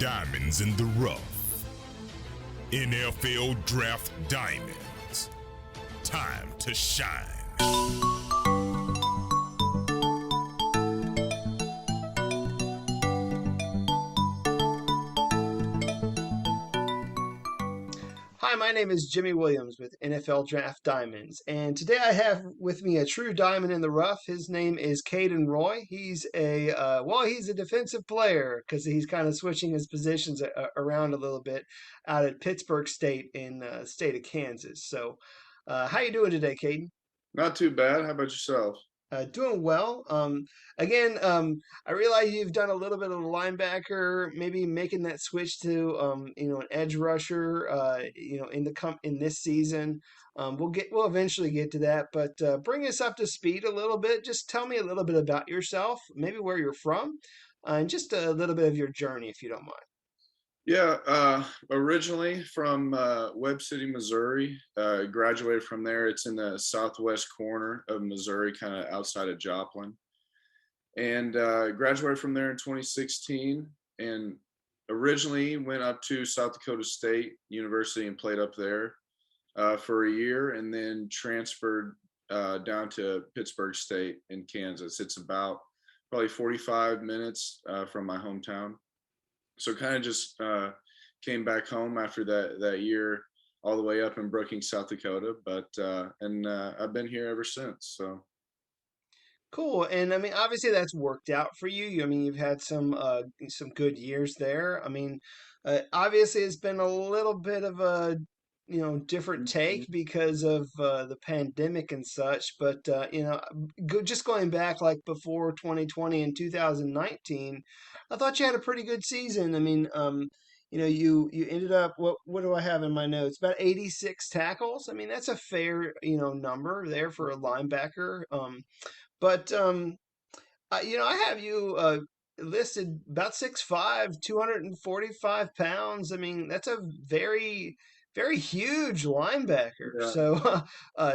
Diamonds in the rough. NFL Draft Diamonds. Time to shine. Hi, my name is Jimmy Williams with NFL Draft Diamonds, and today I have with me a true diamond in the rough. His name is Kaden Roy. He's he's a defensive player because he's kind of switching his positions around a little bit out at Pittsburg State in the state of Kansas. So, how you doing today, Kaden? Not too bad. How about yourself? Doing well. I realize you've done a little bit of the linebacker, maybe making that switch to an edge rusher, in this season. We'll eventually get to that, but bring us up to speed a little bit. Just tell me a little bit about yourself, maybe where you're from, and just a little bit of your journey, if you don't mind. Yeah, originally from Webb City, Missouri. Graduated from there. It's in the southwest corner of Missouri, kind of outside of Joplin. And graduated from there in 2016. And originally went up to South Dakota State University and played up there for a year, and then transferred down to Pittsburg State in Kansas. It's about probably 45 minutes from my hometown. So kind of just came back home after that year, all the way up in Brookings, South Dakota. But I've been here ever since. So Cool. And I mean, obviously that's worked out for you. I mean, you've had some good years there. I mean, obviously it's been a little bit of a different take because of the pandemic and such. But just going back like before 2020 and 2019, I thought you had a pretty good season. I mean, you ended up what do I have in my notes? About 86 tackles. I mean, that's a fair number there for a linebacker. But I have you listed about 6'5", 245 pounds. I mean, that's a very, very huge linebacker. yeah, So,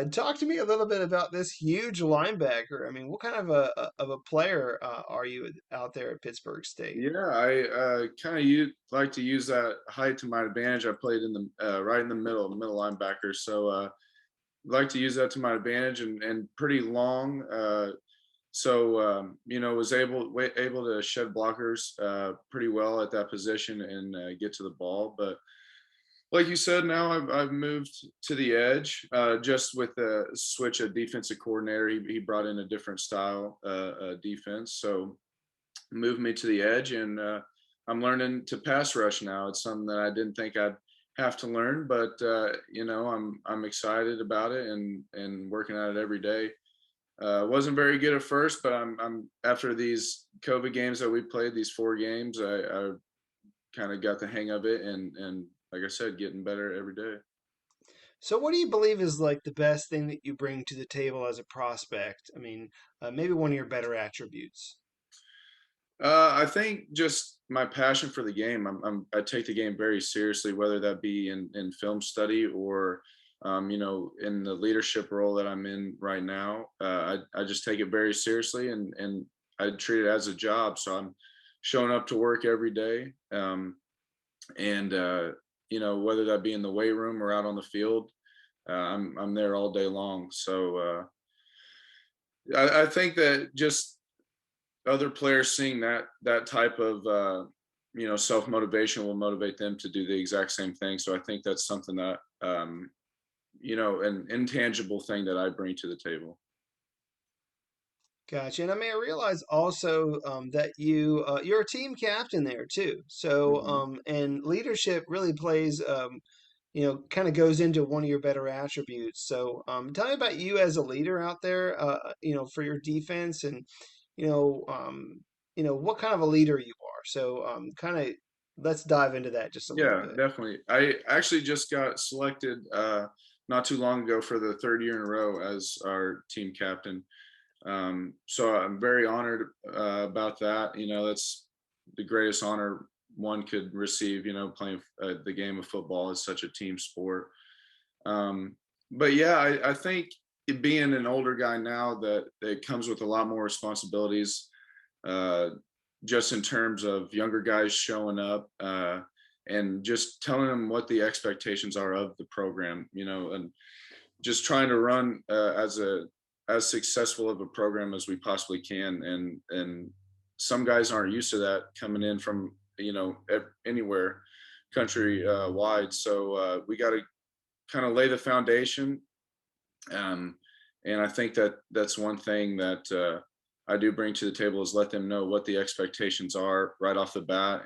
talk to me a little bit about this huge linebacker. I mean, what kind of a player are you out there at Pittsburg State? yeah. I kind of like to use that height to my advantage. I played in the right in the middle linebacker. So like to use that to my advantage, and pretty long. Was able to shed blockers pretty well at that position and get to the ball. But like you said, now I've moved to the edge just with the switch of defensive coordinator. He brought in a different style defense, so moved me to the edge, and I'm learning to pass rush now. It's something that I didn't think I'd have to learn, but I'm excited about it and working at it every day. Wasn't very good at first, but I'm after these COVID games that we played, these 4 games, I kind of got the hang of it, and like I said, getting better every day. So, what do you believe is like the best thing that you bring to the table as a prospect? I mean, maybe one of your better attributes. I think just my passion for the game. I take the game very seriously, whether that be in film study or in the leadership role that I'm in right now. I just take it very seriously, and I treat it as a job. So I'm showing up to work every day, and whether that be in the weight room or out on the field, I'm there all day long. So I think that just other players seeing that type of self motivation will motivate them to do the exact same thing. So I think that's something that an intangible thing that I bring to the table. Gotcha. And I mean, I realize also that you're a team captain there too. So Mhm. and leadership really plays kind of goes into one of your better attributes. So tell me about you as a leader out there. For your defense, and you know what kind of a leader you are. So kind of let's dive into that just a little Yeah, bit. definitely. I actually just got selected not too long ago for the 3rd year in a row as our team captain. So I'm very honored about that. That's the greatest honor one could receive. Playing the game of football is such a team sport. But yeah, I think it being an older guy now, that it comes with a lot more responsibilities. Uh, just in terms of younger guys showing up, and just telling them what the expectations are of the program, and just trying to run as successful of a program as we possibly can. And some guys aren't used to that coming in from anywhere country wide. So we got to kind of lay the foundation. Um, and I think that that's one thing that I do bring to the table, is let them know what the expectations are right off the bat,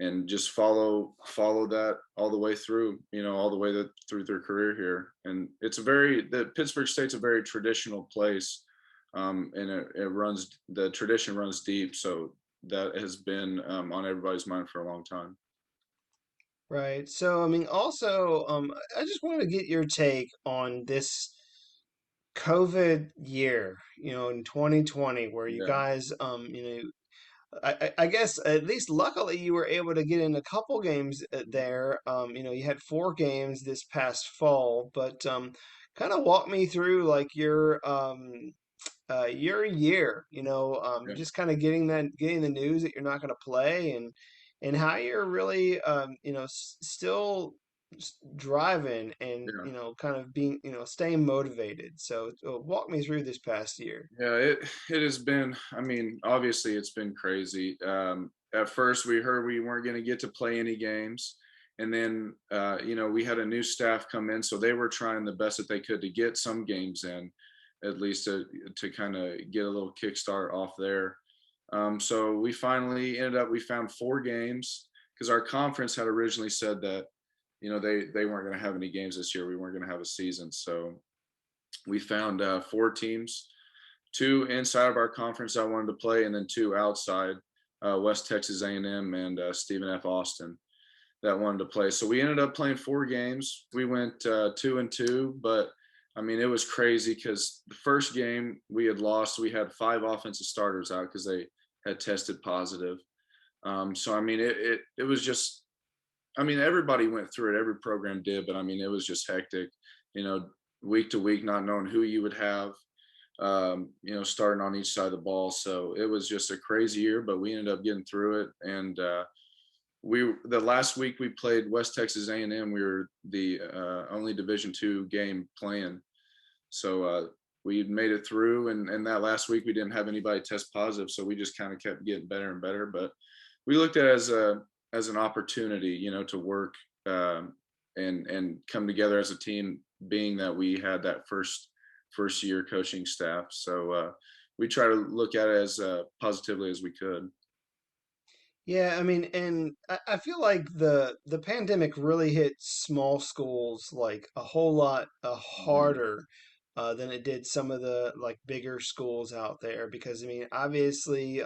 and just follow that all the way through, all the way through their career here. And the Pittsburgh State's a very traditional place, and the tradition runs deep. So that has been on everybody's mind for a long time. Right. So, I mean, also, I just wanted to get your take on this COVID year, in 2020, where you Yeah, guys, I guess at least luckily you were able to get in a couple games there. You had 4 games this past fall, but kind of walk me through like your year, yeah, just kind of getting the news that you're not going to play, and how you're really, still driving and, yeah. kind of being, staying motivated. So walk me through this past year. Yeah, it has been. I mean, obviously, it's been crazy. At first, we heard we weren't going to get to play any games, and then we had a new staff come in, so they were trying the best that they could to get some games in, at least to kind of get a little kickstart off there. So we finally ended up. We found 4 games, because our conference had originally said that they weren't going to have any games this year. We weren't going to have a season, so we found 4 teams, 2 inside of our conference I wanted to play, and then 2 outside, West Texas A&M and Stephen F. Austin, that wanted to play. So we ended up playing 4 games. We went 2-2, but I mean, it was crazy because the first game we had lost. We had 5 offensive starters out because they had tested positive. So I mean, it was just. I mean, everybody went through it. Every program did, but I mean, it was just hectic. You know, week to week, not knowing who you would have, starting on each side of the ball. So it was just a crazy year, but we ended up getting through it. And the last week we played West Texas A&M. We were the only Division II game playing, so we made it through. And that last week we didn't have anybody test positive, so we just kind of kept getting better and better. But we looked at it as an opportunity, to work and come together as a team, being that we had that first year coaching staff. So we try to look at it as positively as we could. Yeah, I mean, and I feel like the pandemic really hit small schools like a whole lot Mhm. harder than it did some of the like bigger schools out there, because I mean, obviously,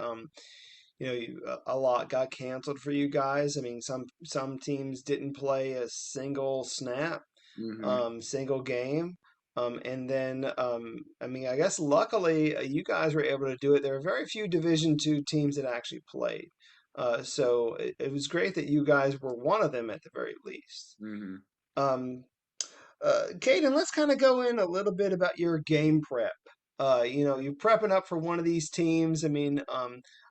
a lot got canceled for you guys. I mean, some teams didn't play a single snap, Mhm. single game. And then, I mean, I guess luckily you guys were able to do it. There are very few Division II teams that actually played. So it was great that you guys were one of them at the very least. Mhm. Um, Caden, let's kind of go in a little bit about your game prep. You're prepping up for one of these teams. I mean,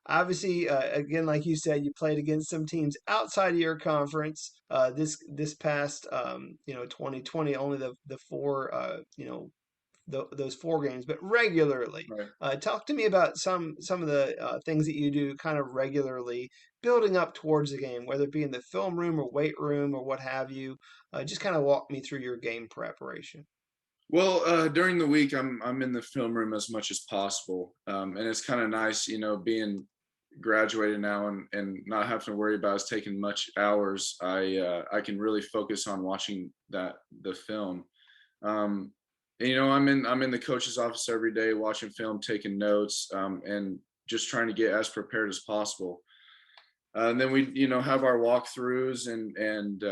obviously, again, like you said, you played against some teams outside of your conference. This past, 2020, only the 4, those 4 games, but regularly. Right. Talk to me about some of the things that you do kind of regularly, building up towards the game, whether it be in the film room or weight room or what have you. Just kind of walk me through your game preparation. Well, during the week, I'm in the film room as much as possible, and it's kind of nice, being graduated now and not having to worry about us taking much hours. I can really focus on watching the film. Um, and, I'm in the coach's office every day, watching film, taking notes, and just trying to get as prepared as possible. And then we, have our walkthroughs, and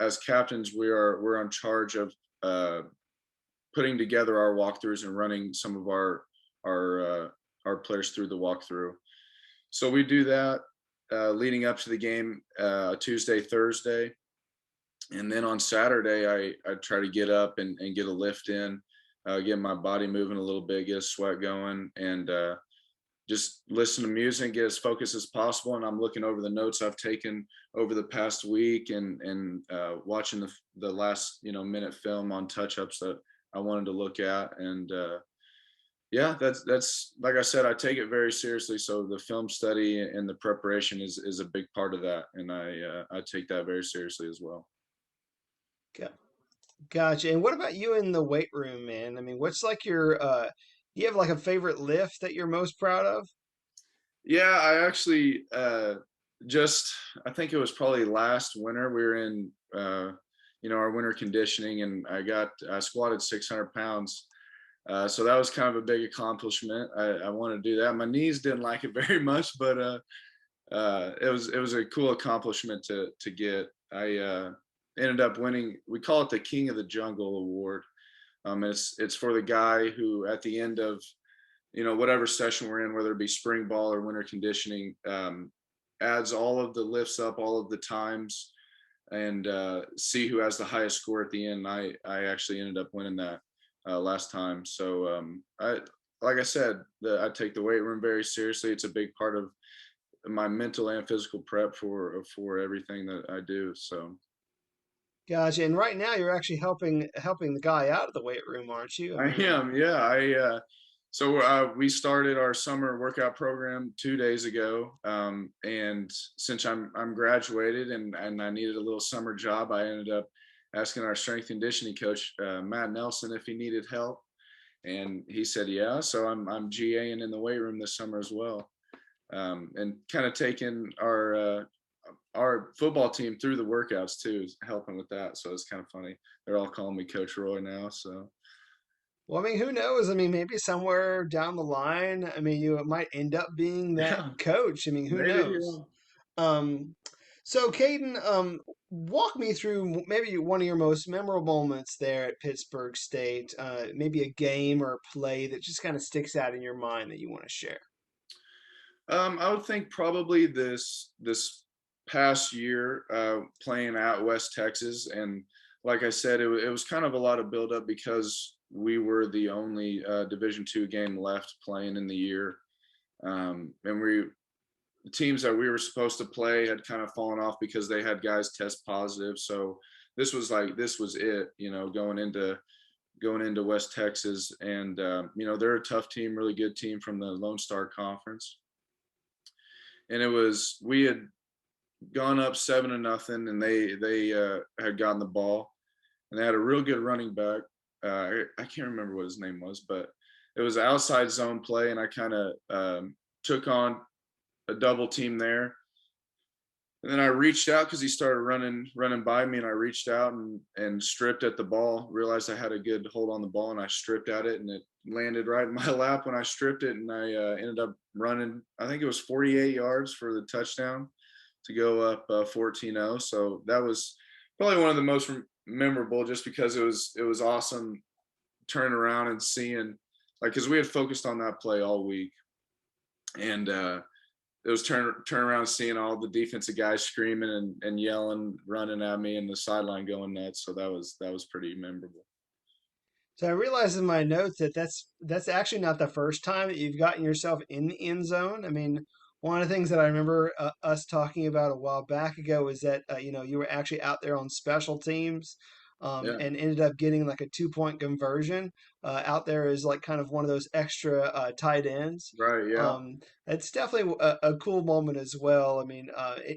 as captains, we're on charge of putting together our walkthroughs and running some of our our players through the walkthrough. So we do that leading up to the game, Tuesday, Thursday, and then on Saturday I try to get up and get a lift in, get my body moving a little bit, get a sweat going, and just listen to music, get as focused as possible. And I'm looking over the notes I've taken over the past week, and watching the last minute film on touch ups that I wanted to look at. And yeah, that's like I said, I take it very seriously. So the film study and the preparation is a big part of that, and I take that very seriously as well. Got- Gotcha. And what about you in the weight room, man? I mean, what's like your do you have like a favorite lift that you're most proud of? Yeah, I actually just I think it was probably last winter we were in our winter conditioning, and I squatted 600 pounds. So that was kind of a big accomplishment. I wanted to do that. My knees didn't like it very much, but it was a cool accomplishment to get. I ended up winning. We call it the King of the Jungle Award. It's for the guy who at the end of whatever session we're in, whether it be spring ball or winter conditioning, adds all of the lifts up, all of the times, and see who has the highest score at the end. I actually ended up winning that last time. So I like I said, I take the weight room very seriously. It's a big part of my mental and physical prep for everything that I do. So Gotcha. And right now you're actually helping the guy out of the weight room, aren't you? I I mean, am, yeah. We started our summer workout program 2 days ago, and since I'm graduated and I needed a little summer job, I ended up asking our strength conditioning coach Matt Nelson if he needed help, and he said yeah. So I'm GAing in the weight room this summer as well, and kind of taking our football team through the workouts too, helping with that. So it's kind of funny. They're all calling me Coach Roy now. So well, I mean, who knows? I mean, maybe somewhere down the line, I mean, you might end up being that yeah, coach. I mean, who maybe. knows? Um, so Caden, walk me through maybe one of your most memorable moments there at Pittsburg State. Maybe a game or a play that just kind of sticks out in your mind that you want to share. I would think probably this past year playing at West Texas, and like I said, it was kind of a lot of buildup because we were the only Division II game left playing in the year, and the teams that we were supposed to play had kind of fallen off because they had guys test positive. So this was it, going into West Texas, and they're a tough team, really good team from the Lone Star Conference, and we had gone up 7-0, and they had gotten the ball, and they had a real good running back. I can't remember what his name was, but it was outside zone play, and I kind of took on a double team there. And then I reached out because he started running by me, and I reached out and stripped at the ball. Realized I had a good hold on the ball, and I stripped at it, and it landed right in my lap when I stripped it, and I ended up running. I think it was 48 yards for the touchdown to go up 14-0. So that was probably one of the most memorable, just because it was awesome turning around and seeing, like, because we had focused on that play all week, and it was turn around seeing all the defensive guys screaming and yelling, running at me, and the sideline going nuts. So that was pretty memorable. So I realized in my notes that that's actually not the first time that you've gotten yourself in the end zone. I mean, one of the things that I remember us talking about a while back ago is that you were actually out there on special teams, Yeah. and ended up getting like a 2-point conversion out there as like kind of one of those extra tight ends. Right. Yeah. It's definitely a cool moment as well. I mean,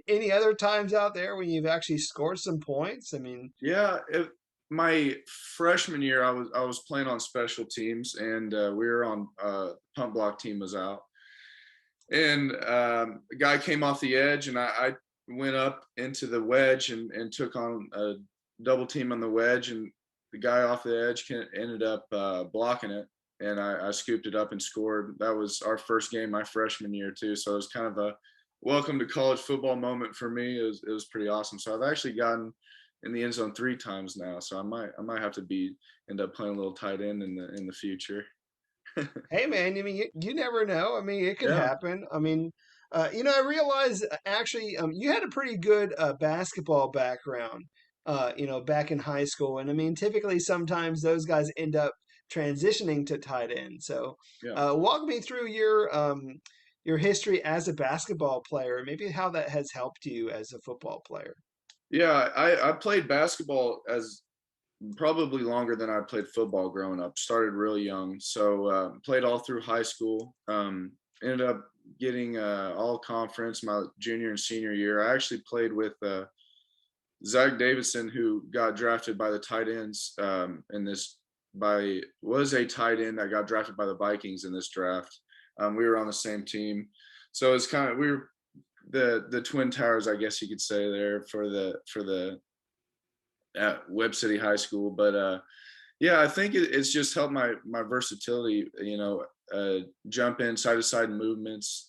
any other times out there when you've actually scored some points? I mean, Yeah. My freshman year, I was playing on special teams, and we were on punt block team was out, and a guy came off the edge, and I went up into the wedge and took on a double team on the wedge, and the guy off the edge ended up blocking it, and I scooped it up and scored. That was our first game my freshman year too, so it was kind of a welcome to college football moment for me. It was pretty awesome. So I've actually gotten in the end zone 3 times now, so I might have to end up playing a little tight end in the future. hey man, I mean, you never know. I mean, it could Yeah. happen. I mean, I realize actually, you had a pretty good basketball background, back in high school, and I mean, typically sometimes those guys end up transitioning to tight end. So, Yeah. walk me through your your history as a basketball player, maybe how that has helped you as a football player. Yeah, I played basketball as probably longer than I played football growing up. Started really young, so played all through high school. Ended up getting all conference my junior and senior year. I actually played with Zach Davidson, who got drafted by the tight ends in this by was a tight end that got drafted by the Vikings in this draft. We were on the same team, so it's kind of we were the twin towers, I guess you could say, there for the at Webb City High School. But yeah, I think it's just helped my versatility. Jump in side to side movements.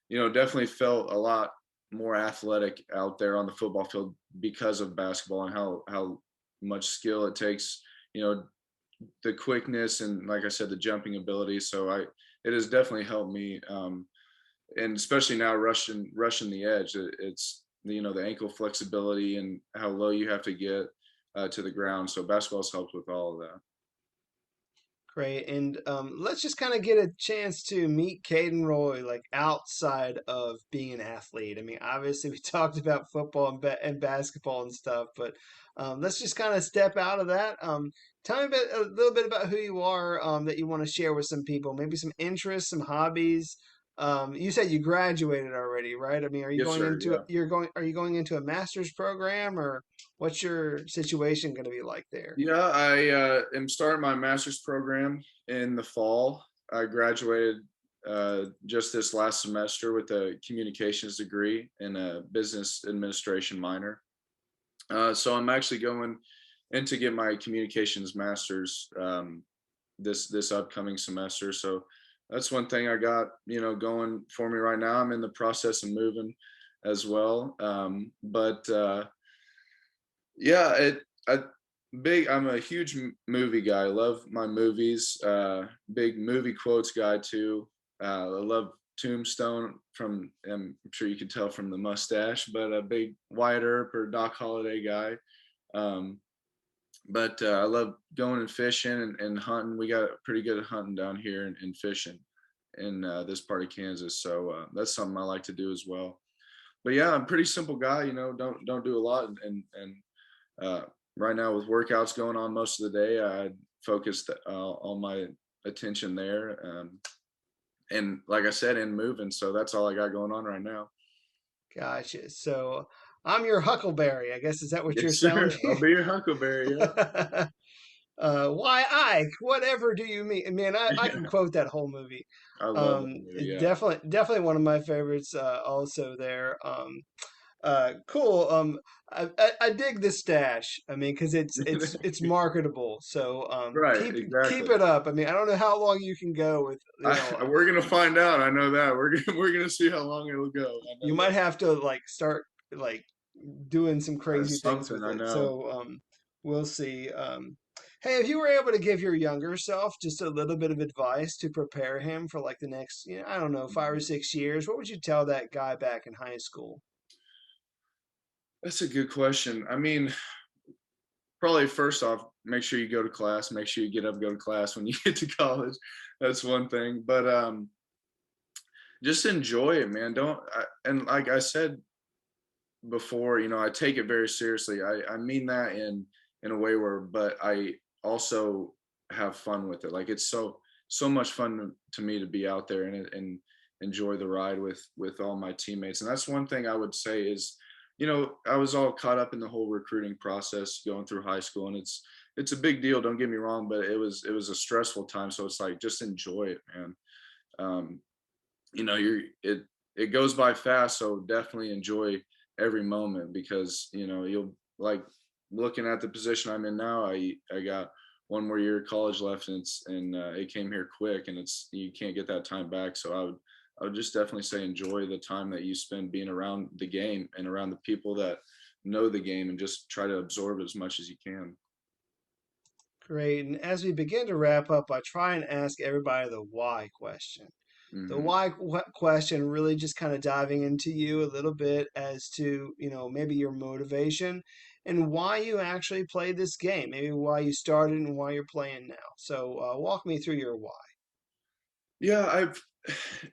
Definitely felt a lot more athletic out there on the football field because of basketball and how much skill it takes. The quickness and, like I said, the jumping ability. So it has definitely helped me. And especially now rushing the edge, it's the ankle flexibility and how low you have to get to the ground. So basketball's helped with all of that. Great. And let's just kind of get a chance to meet Kaden Roy, like outside of being an athlete. I mean, obviously, we talked about football and basketball and stuff, but let's just kind of step out of that. Tell me a little bit about who you are that you want to share with some people, maybe some interests, some hobbies. You said you graduated already, right? I mean, are you Yes, going sir. into Yeah. are you going into a master's program, or what's your situation going to be like there? Yeah, I am starting my master's program in the fall. I graduated just this last semester with a communications degree and a business administration minor. So I'm actually going in to get my communications master's this upcoming semester. So that's one thing I got going for me right now. I'm in the process of moving as well, but yeah, I'm a huge movie guy. I love my movies. Big movie quotes guy too. I love Tombstone from, I'm sure you can tell from the mustache, but a big Wyatt Earp or Doc Holliday guy. Um, but I love going and fishing and hunting. We got pretty good at hunting down here and fishing in this part of Kansas. So that's something I like to do as well. But yeah, I'm a pretty simple guy. Don't do a lot, and uh, right now with workouts going on most of the day, I focused all my attention there. And like I said, in moving. So that's all I got going on right now. Gotcha. So I'm your Huckleberry, I guess. Is that what you're Yes, sir. sounding? I'll be your huckleberry. Yeah. Why Ike? Whatever do you mean? Man, I can Yeah. quote that whole movie. I love that movie. Yeah. Definitely one of my favorites. Also there. Cool. I dig the stash. I mean, because it's marketable. So Right. keep Exactly. it up. I mean, I don't know how long you can go with We're gonna find out. I know that we're gonna see how long it'll go. I you know might that. have to like start like doing some crazy things Something with I it. know. So we'll see. Hey, if you were able to give your younger self just a little bit of advice to prepare him for like the next, I don't know, 5 or 6 years, what would you tell that guy back in high school? That's a good question. I mean, probably first off, make sure you go to class. Make sure you get up, go to class when you get to college. That's one thing. But just enjoy it, man. And like I said before, I take it very seriously. I mean that in a way where, but I also have fun with it. Like it's so much fun to me to be out there and enjoy the ride with all my teammates. And that's one thing I would say is, I was all caught up in the whole recruiting process going through high school, and it's a big deal. Don't get me wrong, but it was a stressful time. So it's like just enjoy it, man. Um, it goes by fast, so definitely enjoy every moment because you'll like looking at the position I'm in now. I got one more year of college left, and it came here quick, and it's you can't get that time back. So I would just definitely say enjoy the time that you spend being around the game and around the people that know the game, and just try to absorb as much as you can. Great. And as we begin to wrap up, I try and ask everybody the why question. The Hmm. question really just kind of diving into you a little bit as to, maybe your motivation and why you actually play this game, maybe why you started and why you're playing now. So walk me through your why. Yeah,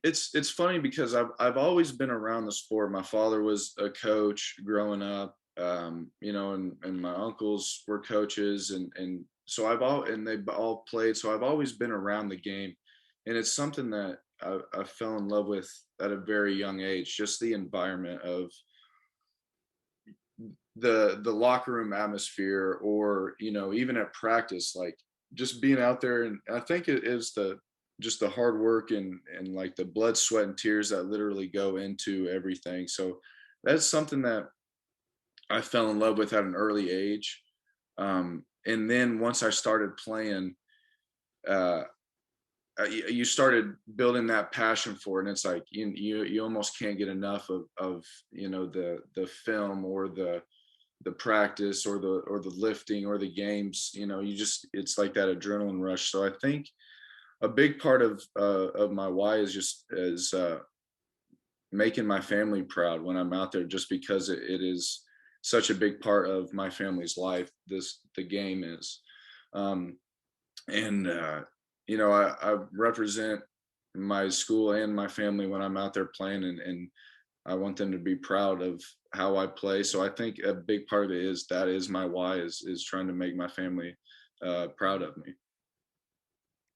It's funny because I've always been around the sport. My father was a coach growing up, you know, and my uncles were coaches, and so and they all played. So I've always been around the game, and it's something that I fell in love with at a very young age. Just the environment of the locker room atmosphere, or you know, even at practice, like just being out there. And I think it is the just the hard work and like the blood, sweat, and tears that literally go into everything. So that's something that I fell in love with at an early age. And then once I started playing, uh you started building that passion for it, and it's like you almost can't get enough of you know the film, or the practice, or the lifting, or the games. You know, you just, it's like that adrenaline rush. So I think a big part of my why is just is making my family proud when I'm out there, just because it is such a big part of my family's life. The game is, um, and you know, I represent my school and my family when I'm out there playing, and I want them to be proud of how I play. So I think a big part of it is that is my why, is trying to make my family proud of me.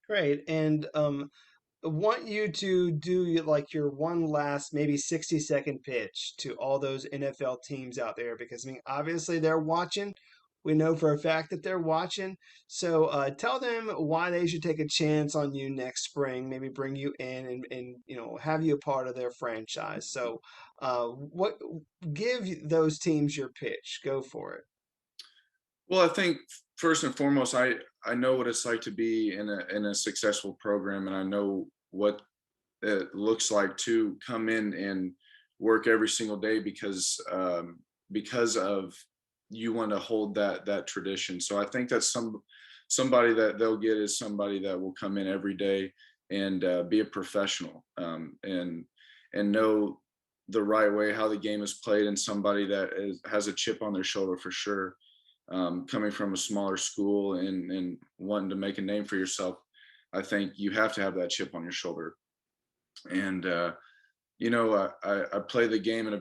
Great. And want you to do like your one last maybe 60-second pitch to all those NFL teams out there, because I mean obviously they're watching. We know for a fact that they're watching. So tell them why they should take a chance on you next spring, maybe bring you in and you know have you a part of their franchise. So what give those teams your pitch. Go for it. Well, I think first and foremost, I know what it's like to be in a successful program, and I know what it looks like to come in and work every single day, because of you want to hold that tradition. So I think that's somebody that they'll get is somebody that will come in every day and be a professional, and know the right way how the game is played, and somebody that has a chip on their shoulder for sure. Coming from a smaller school and wanting to make a name for yourself, I think you have to have that chip on your shoulder. And you know, I play the game in a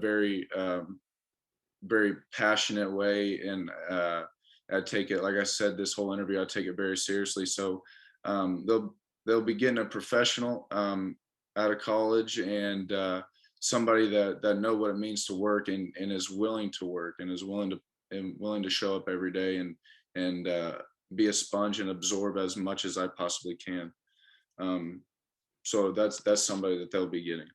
very passionate way, and I take it, like I said, this whole interview, I take it very seriously. So they'll be getting a professional out of college, and somebody that know what it means to work, and is willing to work, and is willing to show up every day, and be a sponge and absorb as much as I possibly can. So that's somebody that they'll be getting.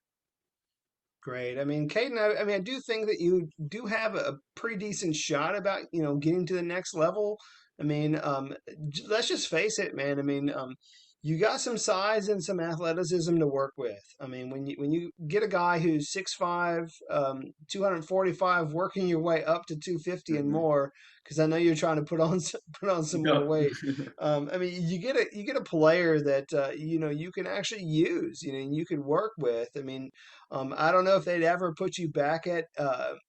Great. I mean, Caden, I mean, I do think that you do have a pretty decent shot about, you know, getting to the next level. I mean, let's just face it, man. I mean, you got some size and some athleticism to work with. I mean, when you get a guy who's 6'5", 245, working your way up to 250 and Mhm. more, because I know you're trying to put on put on some more Yeah. weight. I mean, you get a player that you know you can actually use, you know, and you can work with. I mean. I don't know if they'd ever put you back at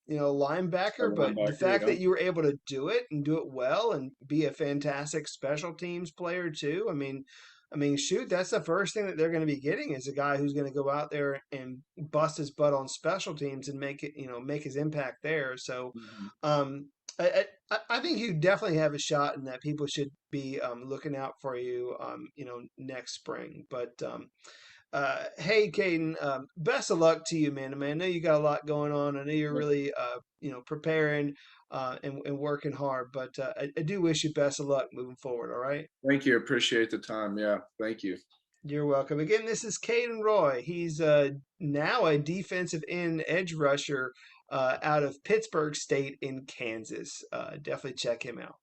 you know A linebacker, but the linebacker, fact yeah. that you were able to do it and do it well and be a fantastic special teams player too. I mean, shoot, that's the first thing that they're going to be getting is a guy who's going to go out there and bust his butt on special teams and make it, you know, make his impact there. So, Mhm. um, I think you definitely have a shot, and that people should be looking out for you, you know, next spring. But hey, Caden, best of luck to you, man. I mean, I know you got a lot going on. I know you're really, you know, preparing and working hard, but I do wish you best of luck moving forward. All right. Thank you. Appreciate the time. Yeah. Thank you. You're welcome. Again, this is Kaden Roy. He's now a defensive end edge rusher out of Pittsburg State in Kansas. Definitely check him out.